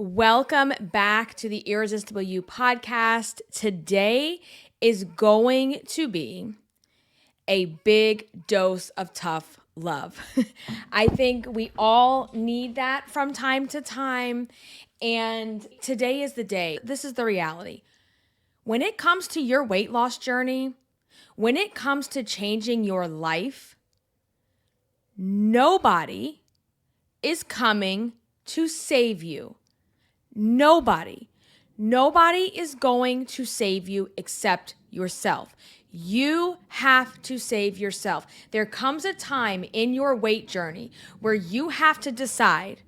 Welcome back to the Irresistible You podcast. Today is going to be a big dose of tough love. I think we all need that from time to time. And today is the day. This is the reality. When it comes to your weight loss journey, when it comes to changing your life, nobody is coming to save you. Nobody is going to save you except yourself. You have to save yourself. There comes a time in your weight journey where you have to decide,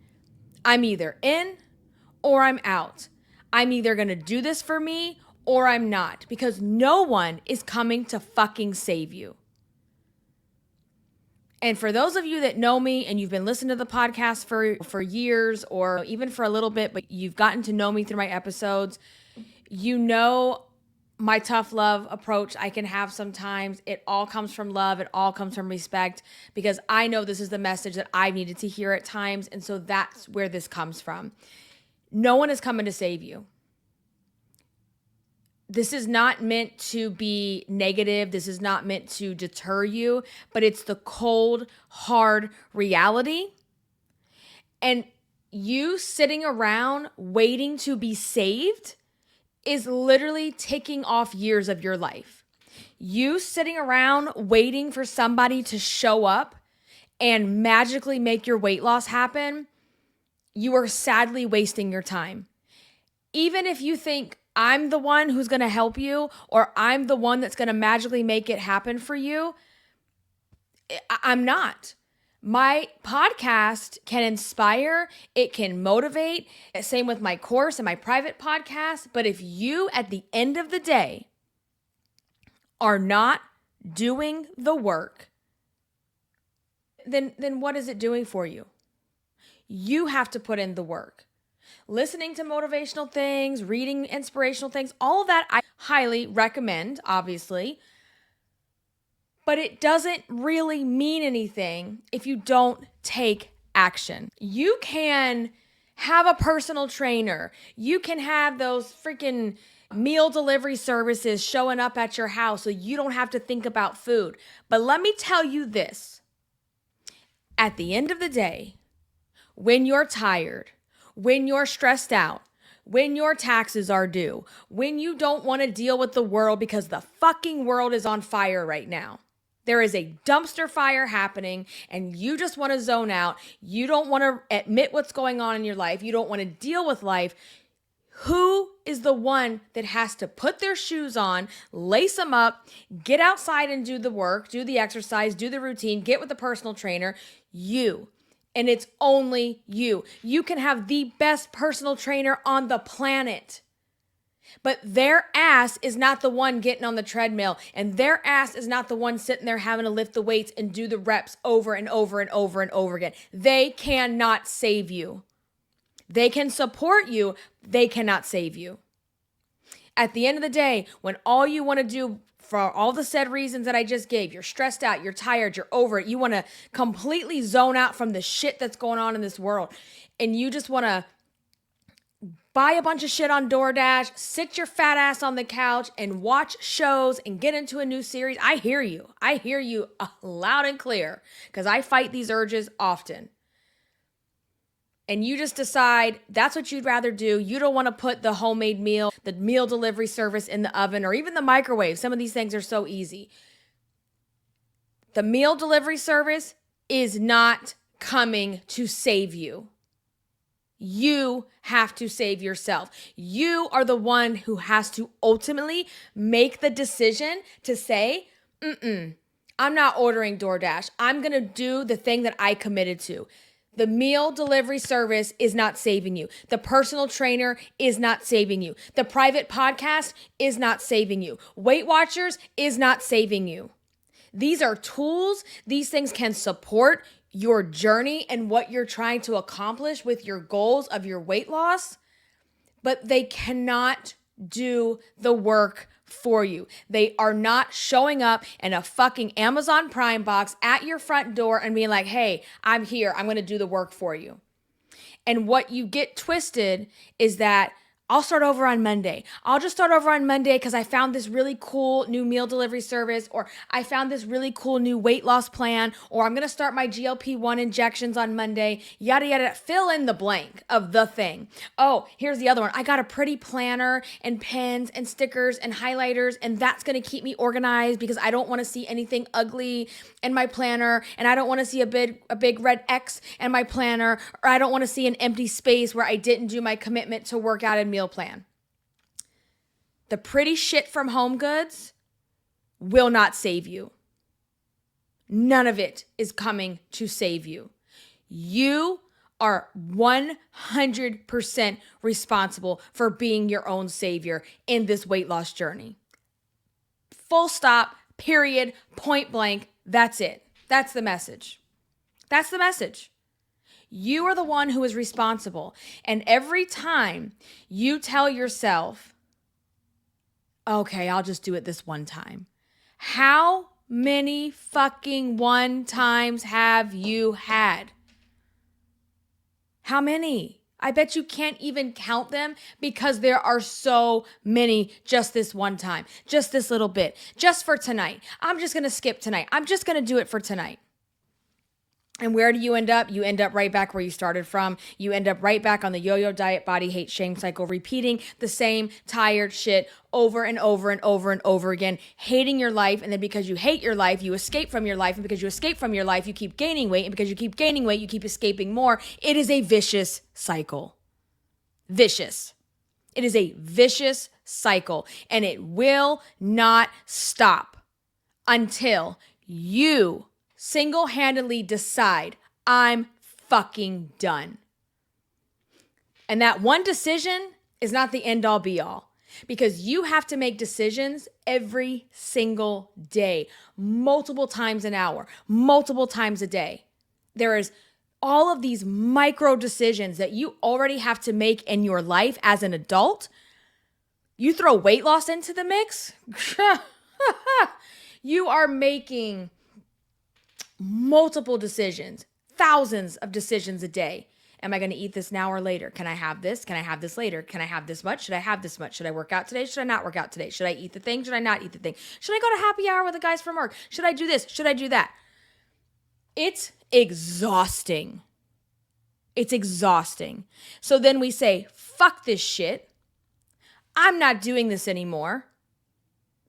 I'm either in or I'm out. I'm either going to do this for me or I'm not, because no one is coming to fucking save you. And for those of you that know me and you've been listening to the podcast for years or even for a little bit, but you've gotten to know me through my episodes, you know my tough love approach I can have sometimes. It all comes from love. It all comes from respect, because I know this is the message that I needed to hear at times. And so that's where this comes from. No one is coming to save you. This is not meant to be negative. This is not meant to deter you, but it's the cold, hard reality. And you sitting around waiting to be saved is literally ticking off years of your life. You sitting around waiting for somebody to show up and magically make your weight loss happen, you are sadly wasting your time. Even if you think, I'm the one who's going to help you, or I'm the one that's going to magically make it happen for you, I'm not. My podcast can inspire, it can motivate, same with my course and my private podcast. But if you, at the end of the day, are not doing the work, then what is it doing for you? You have to put in the work. Listening to motivational things, reading inspirational things, all of that I highly recommend, obviously. But it doesn't really mean anything if you don't take action. You can have a personal trainer. You can have those freaking meal delivery services showing up at your house so you don't have to think about food. But let me tell you this. At the end of the day, when you're tired, when you're stressed out, when your taxes are due, when you don't want to deal with the world because the fucking world is on fire right now. There is a dumpster fire happening and you just want to zone out. You don't want to admit what's going on in your life. You don't want to deal with life. Who is the one that has to put their shoes on, lace them up, get outside and do the work, do the exercise, do the routine, get with the personal trainer? You. And it's only you. You can have the best personal trainer on the planet, but their ass is not the one getting on the treadmill, and their ass is not the one sitting there having to lift the weights and do the reps over and over and over and over again. They cannot save you. They can support you. They cannot save you. At the end of the day, when all you want to do, for all the said reasons that I just gave, you're stressed out, you're tired, you're over it, you want to completely zone out from the shit that's going on in this world, and you just want to buy a bunch of shit on DoorDash, sit your fat ass on the couch and watch shows and get into a new series. I hear you. I hear you loud and clear, because I fight these urges often. And you just decide that's what you'd rather do. You don't want to put the homemade meal, the meal delivery service in the oven, or even the microwave. Some of these things are so easy. The meal delivery service is not coming to save you. You have to save yourself. You are the one who has to ultimately make the decision to say, I'm not ordering DoorDash. I'm going to do the thing that I committed to. The meal delivery service is not saving you. The personal trainer is not saving you. The private podcast is not saving you. Weight Watchers is not saving you. These are tools. These things can support your journey and what you're trying to accomplish with your goals of your weight loss, but they cannot do the work for you. They are not showing up in a fucking Amazon Prime box at your front door and being like, hey, I'm here. I'm going to do the work for you. And what you get twisted is that I'll start over on Monday. I'll just start over on Monday because I found this really cool new meal delivery service, or I found this really cool new weight loss plan, or I'm going to start my GLP-1 injections on Monday, yada, yada. Fill in the blank of the thing. Oh, here's the other one. I got a pretty planner and pens and stickers and highlighters, and that's going to keep me organized because I don't want to see anything ugly in my planner, and I don't want to see a big red X in my planner, or I don't want to see an empty space where I didn't do my commitment to work out and meal plan. The pretty shit from Home Goods will not save you. None of it is coming to save you. You are 100% responsible for being your own savior in this weight loss journey. Full stop, period, point blank. That's it. That's the message. That's the message. You are the one who is responsible. And every time you tell yourself, okay, I'll just do it this one time. How many fucking one times have you had? How many? I bet you can't even count them because there are so many just this one time, just this little bit, just for tonight. I'm just going to skip tonight. I'm just going to do it for tonight. And where do you end up? You end up right back where you started from. You end up right back on the yo-yo diet, body hate, shame cycle, repeating the same tired shit over and over and over and over again, hating your life. And then because you hate your life, you escape from your life. And because you escape from your life, you keep gaining weight. And because you keep gaining weight, you keep escaping more. It is a vicious cycle. Vicious. It is a vicious cycle. And it will not stop until you single-handedly decide, I'm fucking done. And that one decision is not the end-all be-all, because you have to make decisions every single day, multiple times an hour, multiple times a day. There is all of these micro decisions that you already have to make in your life as an adult. You throw weight loss into the mix, you are making multiple decisions, thousands of decisions a day. Am I going to eat this now or later? Can I have this? Can I have this later? Can I have this much? Should I have this much? Should I work out today? Should I not work out today? Should I eat the thing? Should I not eat the thing? Should I go to happy hour with the guys from work? Should I do this? Should I do that? It's exhausting. It's exhausting. So then we say, fuck this shit. I'm not doing this anymore.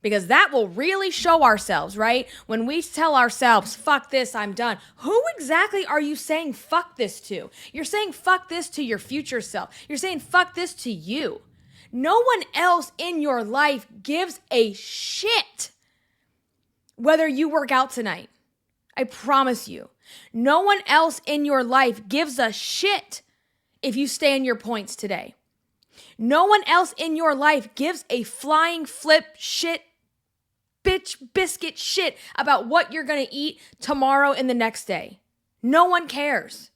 Because that will really show ourselves, right? When we tell ourselves, fuck this, I'm done. Who exactly are you saying fuck this to? You're saying fuck this to your future self. You're saying fuck this to you. No one else in your life gives a shit whether you work out tonight. I promise you. No one else in your life gives a shit if you stay in your points today. No one else in your life gives a flying flip shit bitch biscuit shit about what you're going to eat tomorrow and the next day. No one cares.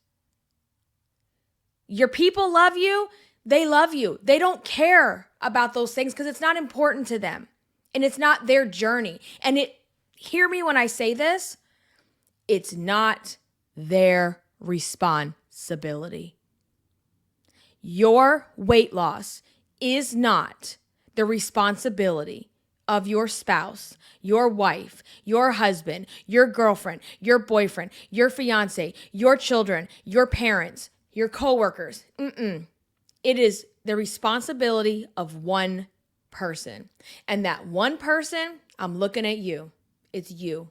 Your people love you. They love you. They don't care about those things because it's not important to them and it's not their journey. And hear me when I say this, it's not their responsibility. Your weight loss is not the responsibility of your spouse, your wife, your husband, your girlfriend, your boyfriend, your fiance, your children, your parents, your coworkers. It is the responsibility of one person. And that one person, I'm looking at you. It's you.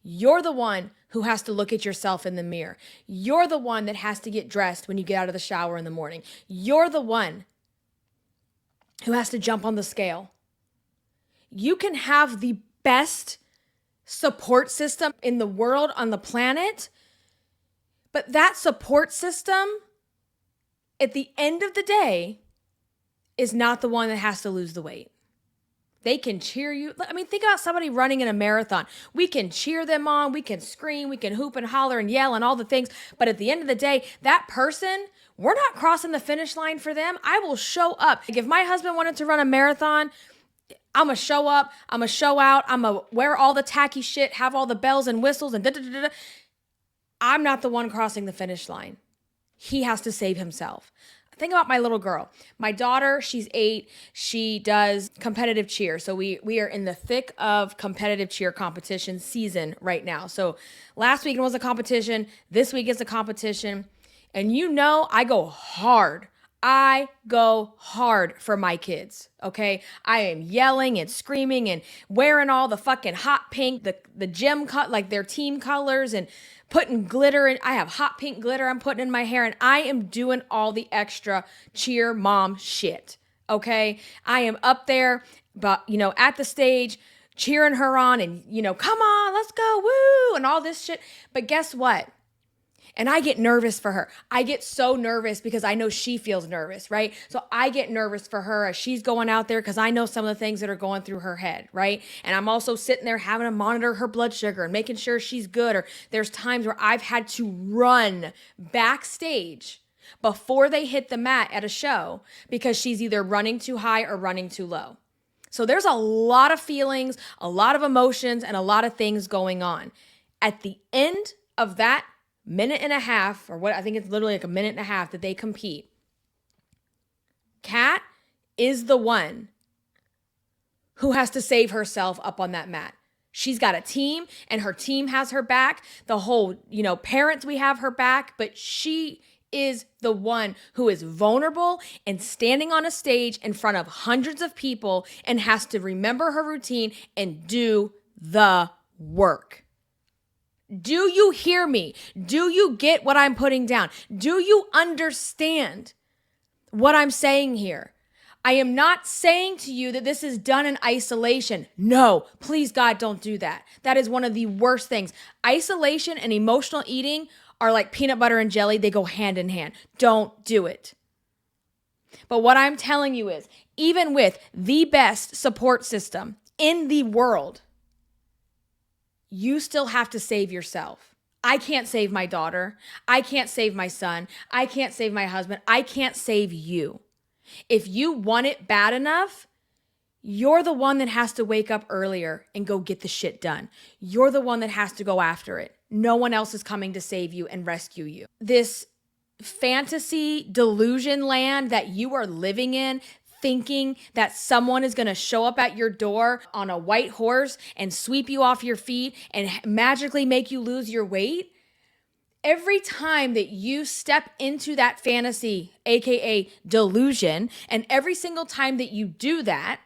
You're the one who has to look at yourself in the mirror. You're the one that has to get dressed when you get out of the shower in the morning. You're the one who has to jump on the scale. You can have the best support system in the world, on the planet, but that support system, at the end of the day, is not the one that has to lose the weight. They can cheer you. I mean, think about somebody running in a marathon. We can cheer them on. We can scream. We can hoop and holler and yell and all the things. But at the end of the day, that person, we're not crossing the finish line for them. I will show up. Like if my husband wanted to run a marathon, I'm going to show up. I'm going to show out. I'm going to wear all the tacky shit, have all the bells and whistles and da-da-da-da. I'm not the one crossing the finish line. He has to save himself. Think about my little girl. My daughter, she's 8. She does competitive cheer. So we are in the thick of competitive cheer competition season right now. So last weekend was a competition. This week is a competition. And I go hard. I go hard for my kids, okay? I am yelling and screaming and wearing all the fucking hot pink, the gym cut, like their team colors, and putting glitter in. I have hot pink glitter I'm putting in my hair, and I am doing all the extra cheer mom shit, okay? I am up there, but, at the stage, cheering her on and, come on, let's go, woo, and all this shit. But guess what? And I get nervous for her. I get so nervous because I know she feels nervous, right? So I get nervous for her as she's going out there because I know some of the things that are going through her head, right? And I'm also sitting there having to monitor her blood sugar and making sure she's good. Or there's times where I've had to run backstage before they hit the mat at a show because she's either running too high or running too low. So there's a lot of feelings, a lot of emotions, and a lot of things going on. At the end of that minute and a half, or what I think it's literally like a minute and a half that they compete, Kat is the one who has to save herself up on that mat. She's got a team and her team has her back. The whole, parents, we have her back, but she is the one who is vulnerable and standing on a stage in front of hundreds of people and has to remember her routine and do the work. Do you hear me? Do you get what I'm putting down? Do you understand what I'm saying here? I am not saying to you that this is done in isolation. No, please God, don't do that. That is one of the worst things. Isolation and emotional eating are like peanut butter and jelly. They go hand in hand. Don't do it. But what I'm telling you is, even with the best support system in the world, you still have to save yourself. I can't save my daughter. I can't save my son. I can't save my husband. I can't save you. If you want it bad enough, you're the one that has to wake up earlier and go get the shit done. You're the one that has to go after it. No one else is coming to save you and rescue you. This fantasy delusion land that you are living in, thinking that someone is going to show up at your door on a white horse and sweep you off your feet and magically make you lose your weight. Every time that you step into that fantasy, aka delusion, and every single time that you do that,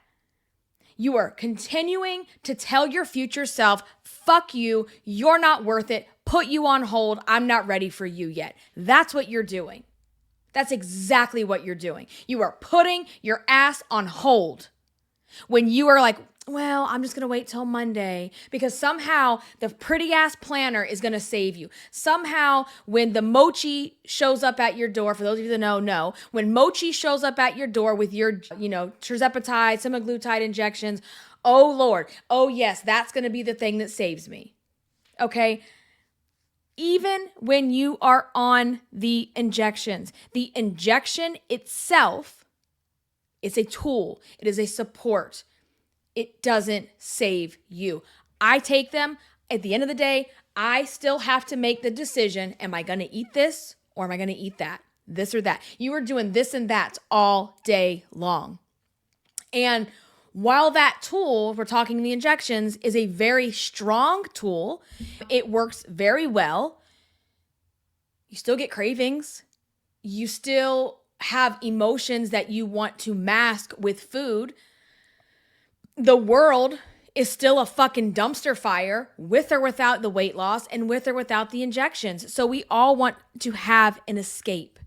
you are continuing to tell your future self, fuck you, you're not worth it, put you on hold, I'm not ready for you yet. That's what you're doing. That's exactly what you're doing. You are putting your ass on hold when you are like, well, I'm just going to wait till Monday because somehow the pretty ass planner is going to save you. Somehow when the mochi shows up at your door, for those of you that know, when mochi shows up at your door with your, tirzepatide, semaglutide injections, oh Lord, oh yes, that's going to be the thing that saves me. Okay? Even when you are on the injections, the injection itself is a tool. It is a support. It doesn't save you. I take them. At the end of the day, I still have to make the decision. Am I going to eat this or am I going to eat that? This or that. You are doing this and that all day long. And while that tool, we're talking the injections, is a very strong tool, it works very well, you still get cravings. You still have emotions that you want to mask with food. The world is still a fucking dumpster fire with or without the weight loss and with or without the injections. So we all want to have an escape.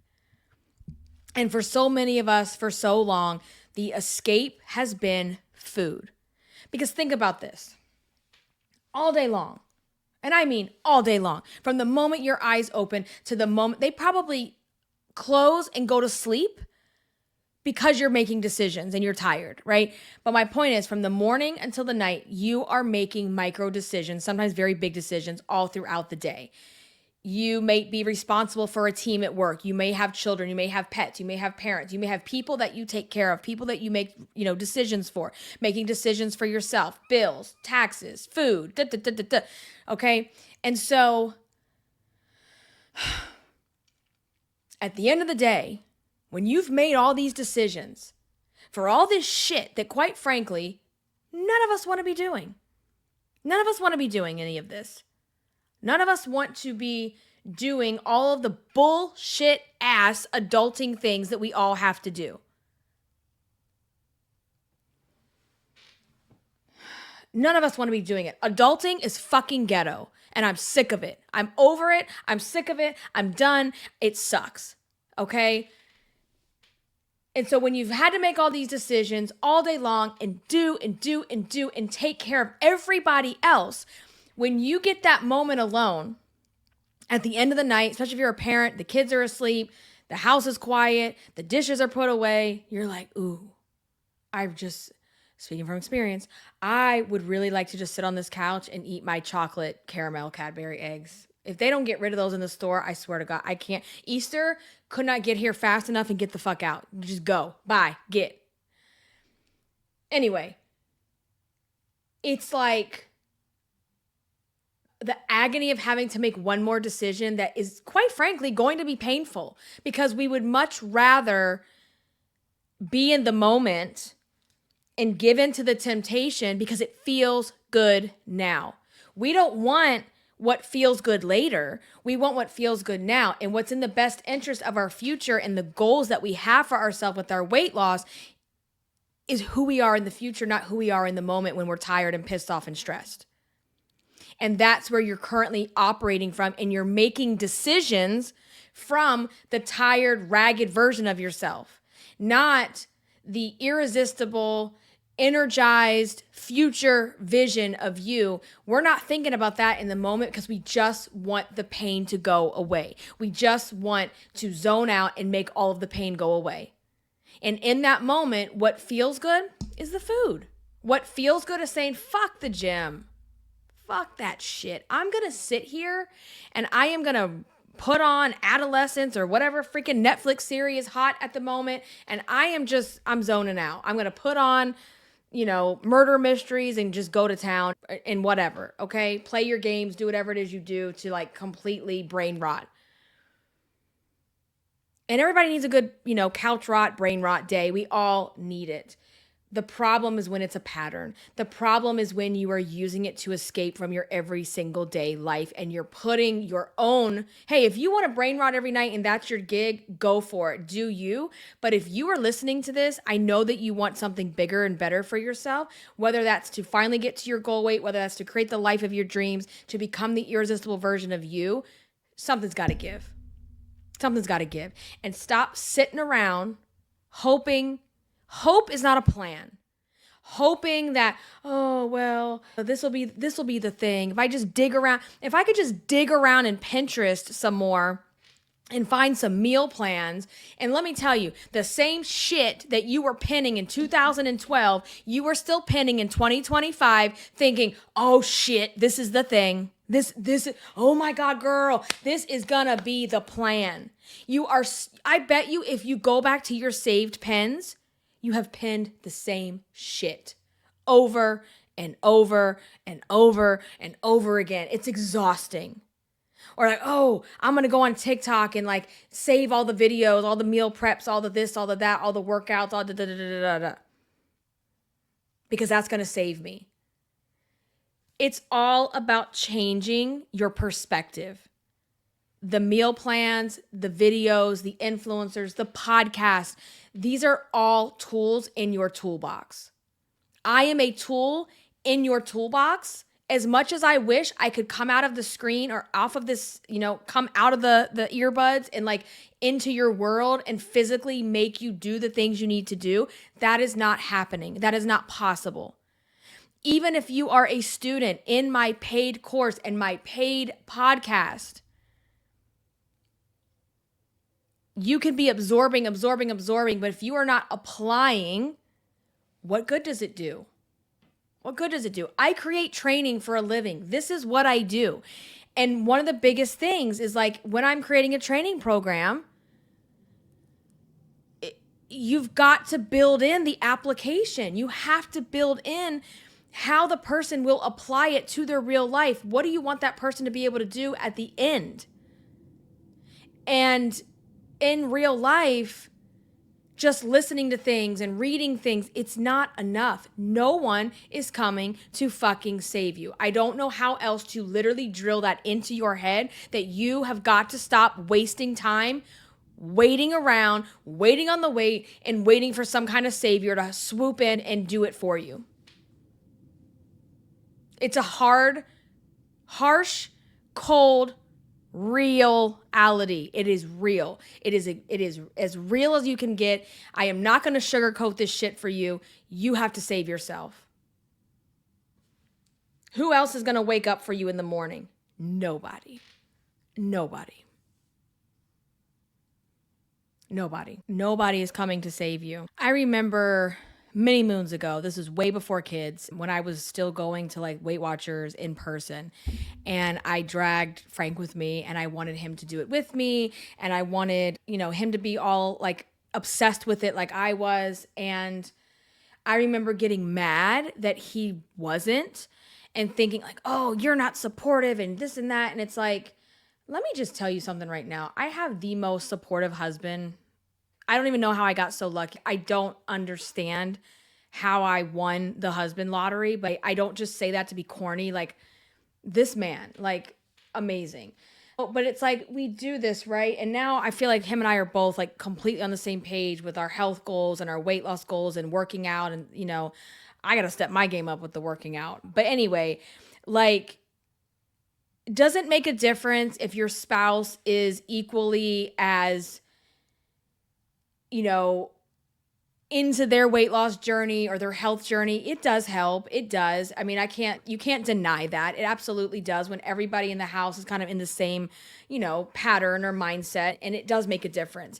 And for so many of us, for so long, the escape has been food. Because think about this. All day long, and I mean all day long, from the moment your eyes open to the moment they probably close and go to sleep because you're making decisions and you're tired, right? But my point is, from the morning until the night, you are making micro decisions, sometimes very big decisions, all throughout the day. You may be responsible for a team at work. You may have children. You may have pets. You may have parents. You may have people that you take care of, people that you make, decisions for, making decisions for yourself, bills, taxes, food, okay? And so At the end of the day, when you've made all these decisions for all this shit that, quite frankly, none of us want to be doing. None of us want to be doing any of this. None of us want to be doing all of the bullshit ass adulting things that we all have to do. None of us want to be doing it. Adulting is fucking ghetto, and I'm sick of it. I'm over it. I'm sick of it. I'm done. It sucks. Okay? And so when you've had to make all these decisions all day long and do and take care of everybody else, when you get that moment alone at the end of the night, especially if you're a parent, the kids are asleep, the house is quiet, the dishes are put away, you're like, ooh, speaking from experience, I would really like to just sit on this couch and eat my chocolate caramel Cadbury eggs. If they don't get rid of those in the store, I swear to God, I can't. Easter could not get here fast enough and get the fuck out. Just go. Bye. Get. Anyway, it's like the agony of having to make one more decision that is, quite frankly, going to be painful, because we would much rather be in the moment and give in to the temptation because it feels good now. We don't want what feels good later. We want what feels good now. And what's in the best interest of our future and the goals that we have for ourselves with our weight loss is who we are in the future, not who we are in the moment when we're tired and pissed off and stressed. And that's where you're currently operating from, and you're making decisions from the tired, ragged version of yourself, not the irresistible, energized future vision of you. We're not thinking about that in the moment because we just want the pain to go away. We just want to zone out and make all of the pain go away. And in that moment, what feels good is the food. What feels good is saying, fuck the gym. Fuck that shit. I'm going to sit here and I am going to put on Adolescence or whatever freaking Netflix series is hot at the moment. And I'm zoning out. I'm going to put on, murder mysteries and just go to town and whatever. Okay. Play your games, do whatever it is you do to like completely brain rot. And everybody needs a good, couch rot, brain rot day. We all need it. The problem is when it's a pattern. The problem is when you are using it to escape from your every single day life and you're putting your own, hey, if you want to brain rot every night and that's your gig, go for it. Do you? But if you are listening to this, I know that you want something bigger and better for yourself, whether that's to finally get to your goal weight, whether that's to create the life of your dreams, to become the irresistible version of you, something's got to give. Something's got to give. And stop sitting around hoping. Hope is not a plan. Hoping that, oh, well, this will be the thing. If I could just dig around in Pinterest some more and find some meal plans. And let me tell you, the same shit that you were pinning in 2012, you were still pinning in 2025 thinking, oh shit, this is the thing. This, oh my God, girl, this is gonna be the plan. I bet you if you go back to your saved pens, you have pinned the same shit over and over and over and over again. It's exhausting. Or like, oh, I'm going to go on TikTok and like save all the videos, all the meal preps, all the this, all the that, all the workouts, all the da-da-da-da-da. Because that's going to save me. It's all about changing your perspective. The meal plans, the videos, the influencers, the podcasts, these are all tools in your toolbox. I am a tool in your toolbox. As much as I wish I could come out of the screen or off of this, come out of the earbuds and like into your world and physically make you do the things you need to do, that is not happening. That is not possible. Even if you are a student in my paid course and my paid podcast, you can be absorbing, but if you are not applying, what good does it do? What good does it do? I create training for a living. This is what I do. And one of the biggest things is like when I'm creating a training program, you've got to build in the application. You have to build in how the person will apply it to their real life. What do you want that person to be able to do at the end? And in real life, just listening to things and reading things, it's not enough. No one is coming to fucking save you. I don't know how else to literally drill that into your head, that you have got to stop wasting time waiting around, waiting on the wait, and waiting for some kind of savior to swoop in and do it for you. It's a hard, harsh, cold reality. It is real. It is as real as you can get. I am not going to sugarcoat this shit for you. You have to save yourself. Who else is going to wake up for you in the morning? Nobody. Nobody. Nobody. Nobody is coming to save you. I remember many moons ago, this is way before kids, when I was still going to like Weight Watchers in person, and I dragged Frank with me, and I wanted him to do it with me, and I wanted, him to be all like obsessed with it like I was. And I remember getting mad that he wasn't, and thinking like, oh, you're not supportive and this and that. And it's like, let me just tell you something right now. I have the most supportive husband. I don't even know how I got so lucky. I don't understand how I won the husband lottery, but I don't just say that to be corny. Like, this man, like, amazing. But it's like, we do this, right? And now I feel like him and I are both like completely on the same page with our health goals and our weight loss goals and working out. And, I got to step my game up with the working out. But anyway, like, does it make a difference if your spouse is equally as into their weight loss journey or their health journey? It does help. It does. I mean, you can't deny that. It absolutely does when everybody in the house is kind of in the same, pattern or mindset, and it does make a difference.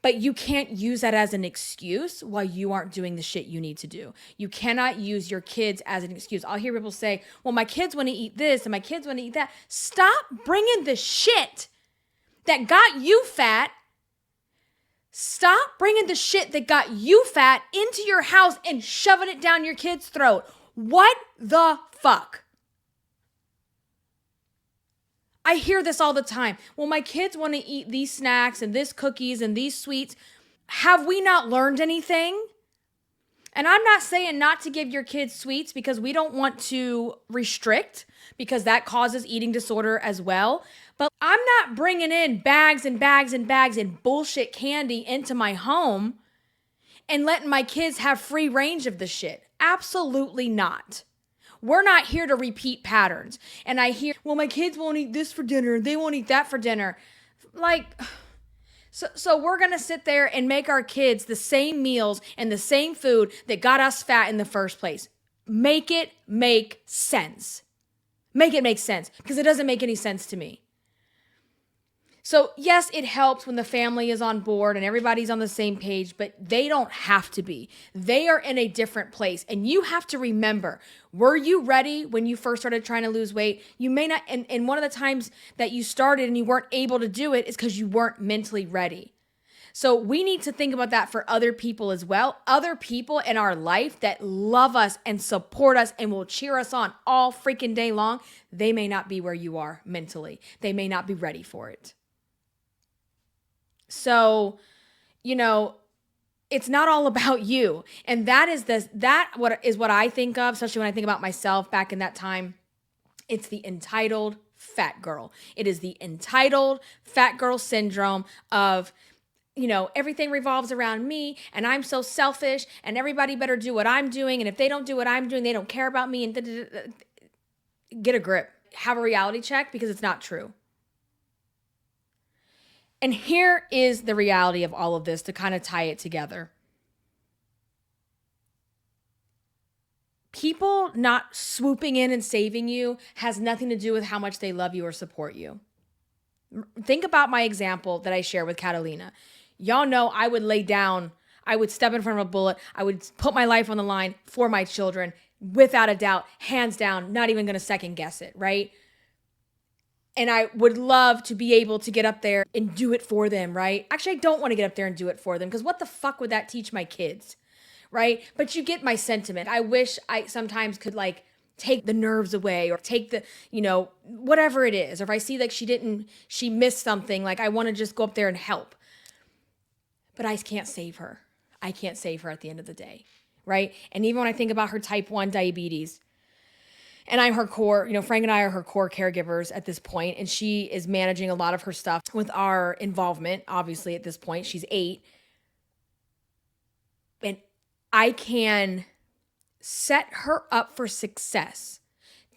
But you can't use that as an excuse why you aren't doing the shit you need to do. You cannot use your kids as an excuse. I'll hear people say, well, my kids want to eat this and my kids want to eat that. Stop bringing the shit that got you fat. Stop bringing the shit that got you fat into your house and shoving it down your kid's throat. What the fuck? I hear this all the time. Well, my kids want to eat these snacks and this cookies and these sweets. Have we not learned anything? And I'm not saying not to give your kids sweets, because we don't want to restrict, because that causes eating disorder as well. But I'm not bringing in bags and bags and bags and bullshit candy into my home and letting my kids have free range of the shit. Absolutely not. We're not here to repeat patterns. And I hear, well, my kids won't eat this for dinner. They won't eat that for dinner. Like, so we're going to sit there and make our kids the same meals and the same food that got us fat in the first place. Make it make sense. Make it make sense, because it doesn't make any sense to me. So yes, it helps when the family is on board and everybody's on the same page, but they don't have to be. They are in a different place. And you have to remember, were you ready when you first started trying to lose weight? You may not, and one of the times that you started and you weren't able to do it is because you weren't mentally ready. So we need to think about that for other people as well. Other people in our life that love us and support us and will cheer us on all freaking day long. They may not be where you are mentally. They may not be ready for it. So, it's not all about you. And that is what I think of, especially when I think about myself back in that time. It's the entitled fat girl. It is the entitled fat girl syndrome of, everything revolves around me and I'm so selfish and everybody better do what I'm doing. And if they don't do what I'm doing, they don't care about me. And get a grip. Have a reality check, because it's not true. And here is the reality of all of this to kind of tie it together. People not swooping in and saving you has nothing to do with how much they love you or support you. Think about my example that I share with Catalina. Y'all know I would lay down, I would step in front of a bullet, I would put my life on the line for my children, without a doubt, hands down, not even going to second guess it, right? And I would love to be able to get up there and do it for them, right? Actually, I don't want to get up there and do it for them, because what the fuck would that teach my kids, right? But you get my sentiment. I wish I sometimes could take the nerves away, or take the, whatever it is. Or if I see she missed something, I want to just go up there and help. but I can't save her. I can't save her at the end of the day, right? And even when I think about her type 1 diabetes, and I'm her core, Frank and I are her core caregivers at this point, and she is managing a lot of her stuff with our involvement, obviously, at this point. She's 8. And I can set her up for success,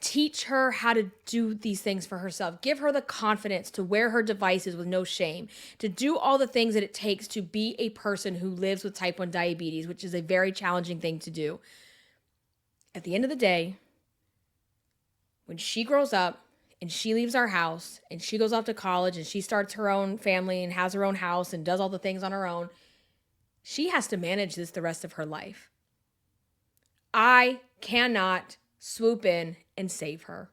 teach her how to do these things for herself, give her the confidence to wear her devices with no shame, to do all the things that it takes to be a person who lives with type 1 diabetes, which is a very challenging thing to do. At the end of the day, when she grows up and she leaves our house and she goes off to college and she starts her own family and has her own house and does all the things on her own, she has to manage this the rest of her life. I cannot swoop in and save her.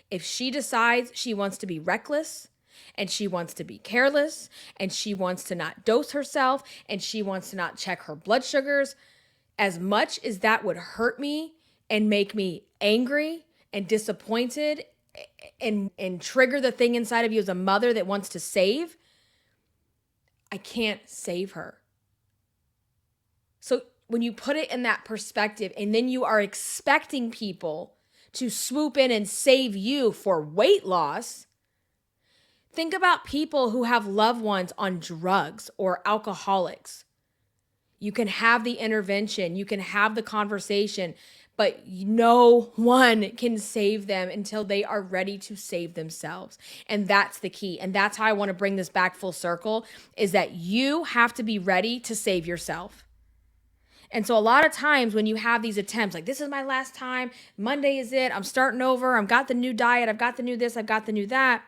If she decides she wants to be reckless and she wants to be careless and she wants to not dose herself and she wants to not check her blood sugars, as much as that would hurt me and make me angry and disappointed and trigger the thing inside of you as a mother that wants to save, I can't save her. So when you put it in that perspective and then you are expecting people to swoop in and save you for weight loss, think about people who have loved ones on drugs or alcoholics. You can have the intervention, you can have the conversation, but no one can save them until they are ready to save themselves. And that's the key. And that's how I want to bring this back full circle, is that you have to be ready to save yourself. And so a lot of times when you have these attempts, like, this is my last time, Monday is it, I'm starting over, I've got the new diet, I've got the new this, I've got the new that.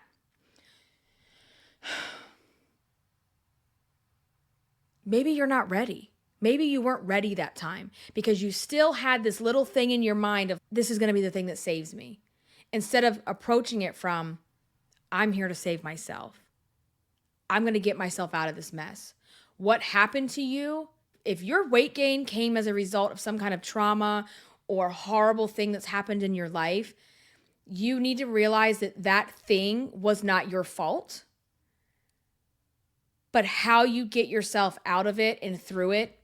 Maybe you're not ready. Maybe you weren't ready that time because you still had this little thing in your mind of, this is going to be the thing that saves me. Instead of approaching it from, I'm here to save myself. I'm going to get myself out of this mess. What happened to you? If your weight gain came as a result of some kind of trauma or horrible thing that's happened in your life, you need to realize that that thing was not your fault. But how you get yourself out of it and through it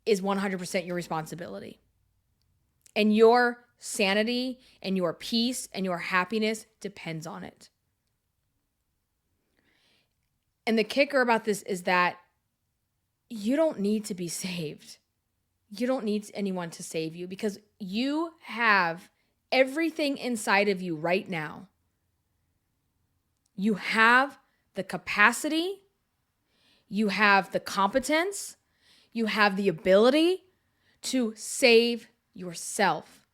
is 100% your responsibility. And your sanity and your peace and your happiness depends on it. And the kicker about this is that you don't need to be saved. You don't need anyone to save you because you have everything inside of you right now. You have the capacity, you have the competence, you have the ability to save yourself.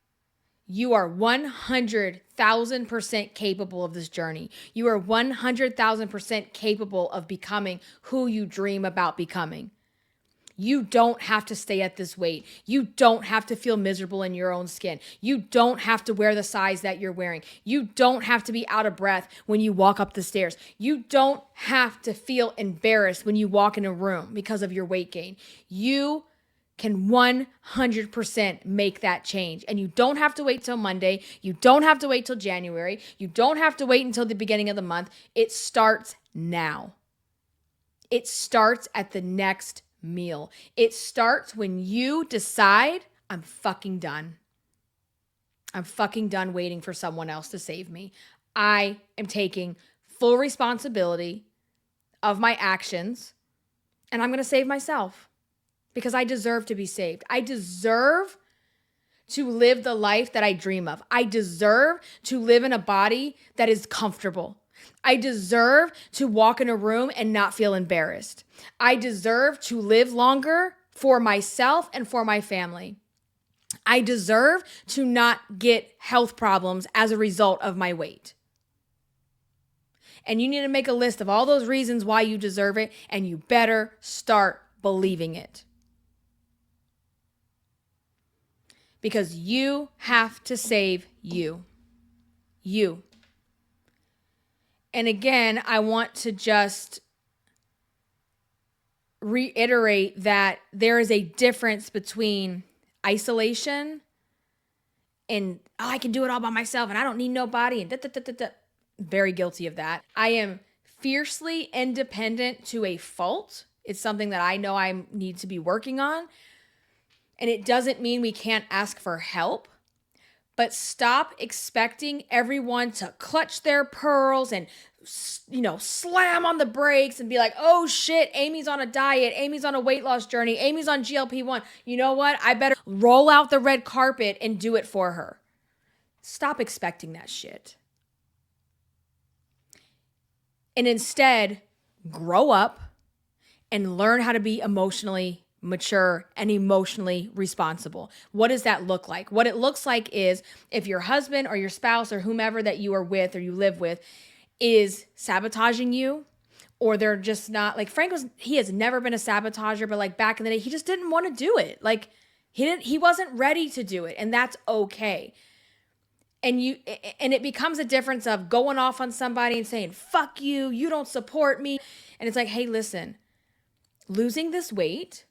You are 100,000% capable of this journey. You are 100,000% capable of becoming who you dream about becoming. You don't have to stay at this weight. You don't have to feel miserable in your own skin. You don't have to wear the size that you're wearing. You don't have to be out of breath when you walk up the stairs. You don't have to feel embarrassed when you walk in a room because of your weight gain. You can 100% make that change. And you don't have to wait till Monday. You don't have to wait till January. You don't have to wait until the beginning of the month. It starts now. It starts at the next meal. It starts when you decide, I'm fucking done. I'm fucking done waiting for someone else to save me. I am taking full responsibility of my actions, and I'm going to save myself because I deserve to be saved. I deserve to live the life that I dream of. I deserve to live in a body that is comfortable. I deserve to walk in a room and not feel embarrassed. I deserve to live longer for myself and for my family. I deserve to not get health problems as a result of my weight. And you need to make a list of all those reasons why you deserve it, and you better start believing it. Because you have to save you. You. And again, I want to just reiterate that there is a difference between isolation and, I can do it all by myself and I don't need nobody and da, da, da, da, da. Very guilty of that. I am fiercely independent to a fault, It's something that I know I need to be working on. And it doesn't mean we can't ask for help, but stop expecting everyone to clutch their pearls and, slam on the brakes and be like, oh shit, Amy's on a diet. Amy's on a weight loss journey. Amy's on GLP-1. You know what? I better roll out the red carpet and do it for her. Stop expecting that shit. And instead, grow up and learn how to be emotionally mature and emotionally responsible. What does that look like? What it looks like is if your husband or your spouse or whomever that you are with or you live with is sabotaging you, or they're just not, like Frank he has never been a sabotager, but like back in the day, he just didn't want to do it. Like he wasn't ready to do it, and that's okay. And it becomes a difference of going off on somebody and saying, fuck you, you don't support me. And it's like, hey, listen, losing this weight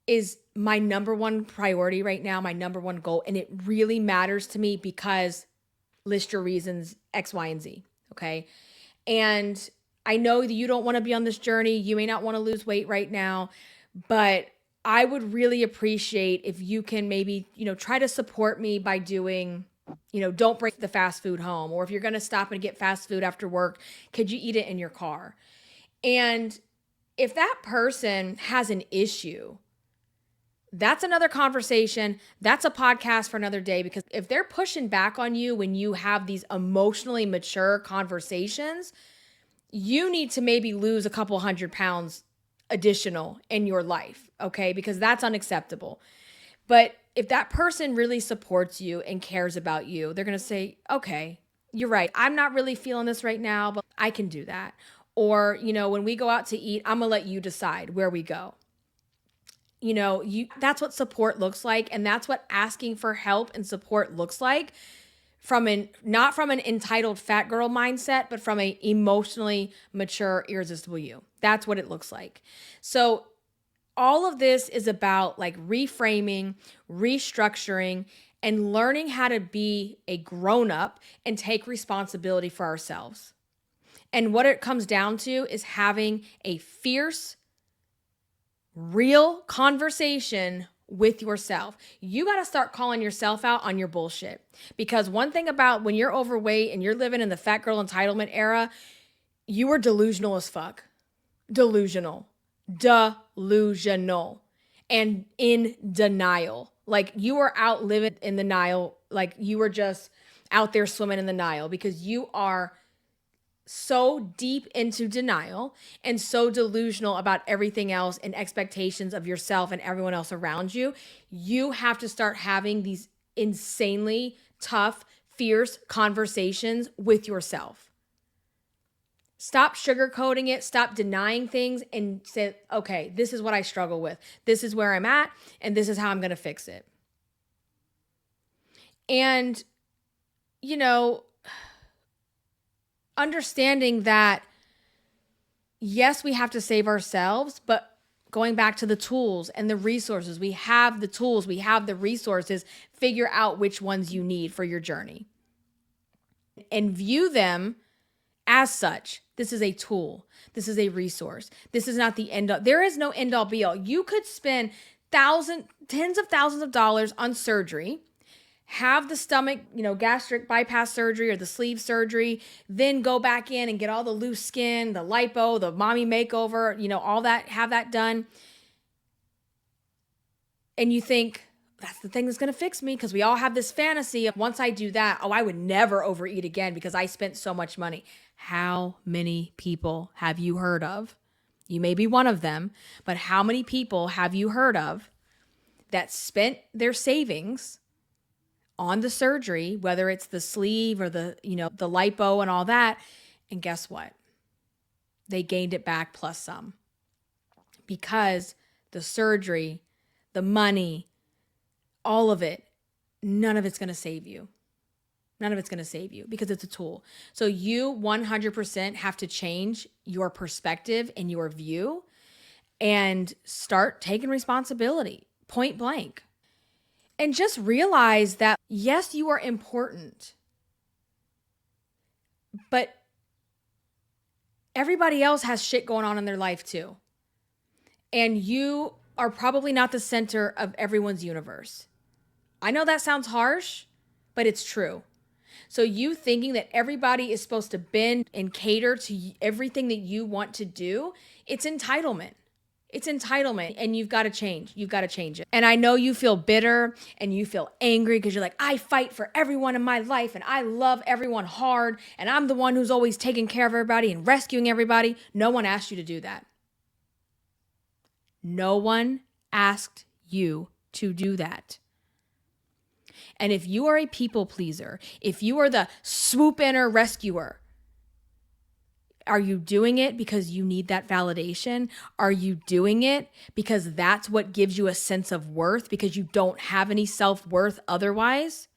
is my number one priority right now, my number one goal. And it really matters to me because list your reasons X, Y, and Z. Okay. And I know that you don't want to be on this journey. You may not want to lose weight right now, but I would really appreciate if you can maybe, try to support me by doing, don't bring the fast food home. Or if you're going to stop and get fast food after work, could you eat it in your car? And if that person has an issue, that's another conversation. That's a podcast for another day, because if they're pushing back on you when you have these emotionally mature conversations, you need to maybe lose a couple 100 pounds additional in your life, okay? Because that's unacceptable. But if that person really supports you and cares about you, they're going to say, okay, you're right. I'm not really feeling this right now, but I can do that. Or, when we go out to eat, I'm going to let you decide where we go. That's what support looks like. And that's what asking for help and support looks like, not from an entitled fat girl mindset, but from a emotionally mature, irresistible you. That's what it looks like. So all of this is about like reframing, restructuring, and learning how to be a grown-up and take responsibility for ourselves. And what it comes down to is having a fierce, real conversation with yourself. You got to start calling yourself out on your bullshit. Because one thing about when you're overweight and you're living in the fat girl entitlement era, you are delusional as fuck. Delusional. And in denial. Like you are out living in the Nile. Like you are just out there swimming in the Nile because you are so deep into denial and so delusional about everything else and expectations of yourself and everyone else around you. You have to start having these insanely tough, fierce conversations with yourself. Stop sugarcoating it. Stop denying things and say, okay, this is what I struggle with. This is where I'm at, and this is how I'm going to fix it. And, understanding that, yes, we have to save ourselves, but going back to the tools and the resources, we have the tools, we have the resources, figure out which ones you need for your journey and view them as such. This is a tool. This is a resource. This is not the end all. There is no end all be all. You could spend tens of thousands of dollars on surgery, have the stomach, gastric bypass surgery or the sleeve surgery, then go back in and get all the loose skin, the lipo, the mommy makeover, all that, have that done. And you think, that's the thing that's going to fix me, because we all have this fantasy of once I do that, I would never overeat again because I spent so much money. How many people have you heard of? You may be one of them, but how many people have you heard of that spent their savings on the surgery, whether it's the sleeve or the lipo and all that, and guess what? They gained it back plus some, because the surgery, the money, all of it, none of it's going to save you. None of it's going to save you because it's a tool. So you 100% have to change your perspective and your view and start taking responsibility, point blank. And just realize that, yes, you are important, but everybody else has shit going on in their life too. And you are probably not the center of everyone's universe. I know that sounds harsh, but it's true. So you thinking that everybody is supposed to bend and cater to everything that you want to do, it's entitlement. It's entitlement, and you've got to change. You've got to change it. And I know you feel bitter and you feel angry because you're like, I fight for everyone in my life and I love everyone hard and I'm the one who's always taking care of everybody and rescuing everybody. No one asked you to do that. No one asked you to do that. And if you are a people pleaser, if you are the swoop in or rescuer, are you doing it because you need that validation? Are you doing it because that's what gives you a sense of worth because you don't have any self-worth otherwise?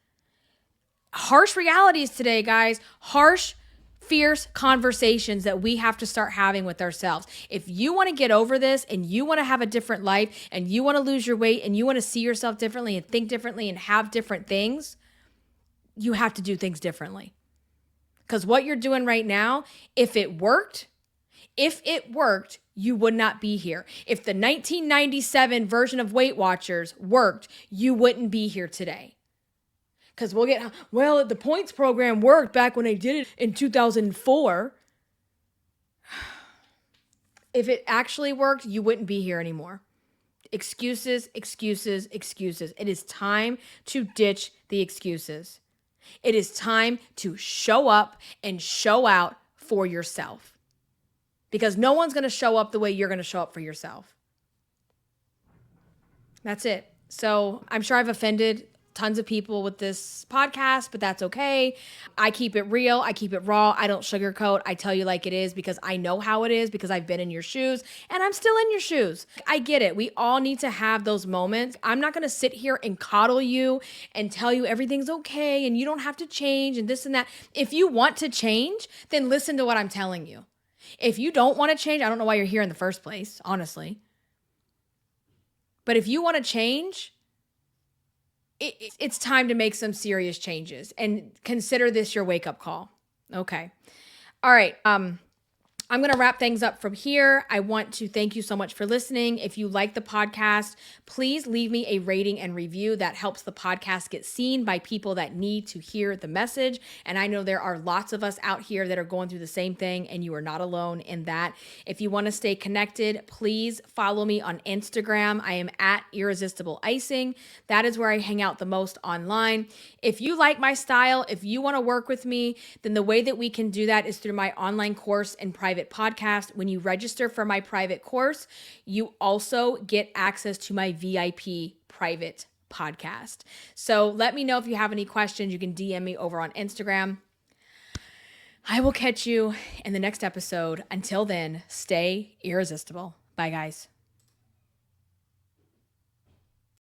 Harsh realities today, guys. Harsh, fierce conversations that we have to start having with ourselves. If you want to get over this and you want to have a different life and you want to lose your weight and you want to see yourself differently and think differently and have different things, you have to do things differently. Because what you're doing right now, if it worked, you would not be here. If the 1997 version of Weight Watchers worked, you wouldn't be here today. Because the points program worked back when they did it in 2004. If it actually worked, you wouldn't be here anymore. Excuses, excuses, excuses. It is time to ditch the excuses. It is time to show up and show out for yourself. Because no one's going to show up the way you're going to show up for yourself. That's it. So I'm sure I've offended tons of people with this podcast, but that's okay. I keep it real. I keep it raw. I don't sugarcoat. I tell you like it is because I know how it is because I've been in your shoes and I'm still in your shoes. I get it. We all need to have those moments. I'm not going to sit here and coddle you and tell you everything's okay and you don't have to change and this and that. If you want to change, then listen to what I'm telling you. If you don't want to change, I don't know why you're here in the first place, honestly. But if you want to change, it's time to make some serious changes and consider this your wake-up call. Okay. All right. I'm going to wrap things up from here. I want to thank you so much for listening. If you like the podcast, please leave me a rating and review. That helps the podcast get seen by people that need to hear the message. And I know there are lots of us out here that are going through the same thing, and you are not alone in that. If you want to stay connected, please follow me on Instagram. I am at Irresistible Icing. That is where I hang out the most online. If you like my style, if you want to work with me, then the way that we can do that is through my online course and private podcast. When you register for my private course, you also get access to my VIP private podcast. So let me know if you have any questions. You can DM me over on Instagram. I will catch you in the next episode. Until then, stay irresistible. Bye, guys.